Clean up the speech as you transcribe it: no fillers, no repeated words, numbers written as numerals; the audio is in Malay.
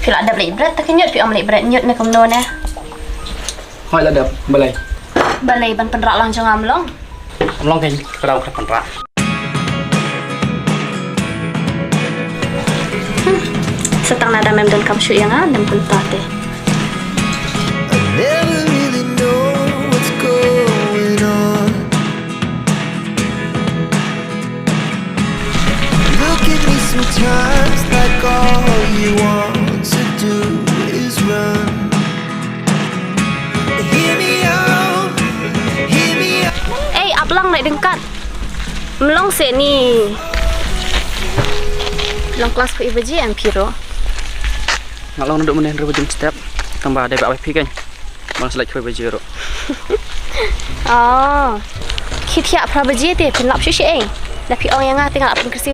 Pi lah ada beli berat tak nyut pi om beli berat nyut nak kamno na. Hoi là đập balai. Balai ban penrak lang jangam long. Long cái rau cái phần rạ. Setang nada mem dan kam shoot yang nem kunta te. Never really know what's going on. Look at me sometimes like all you want to do is run. Hear me out, hear me out. Eh, ablang naik dengkat. Melong se ni. Long kelas ko ibaji am piro. Ngak long duduk menen rubajum step. Tambah ada bak wifi kan. Malas lagi kau baji ro. Oh. Kita pra baji te pin lap shu eng. Dah pi ong yang tengah apun kersi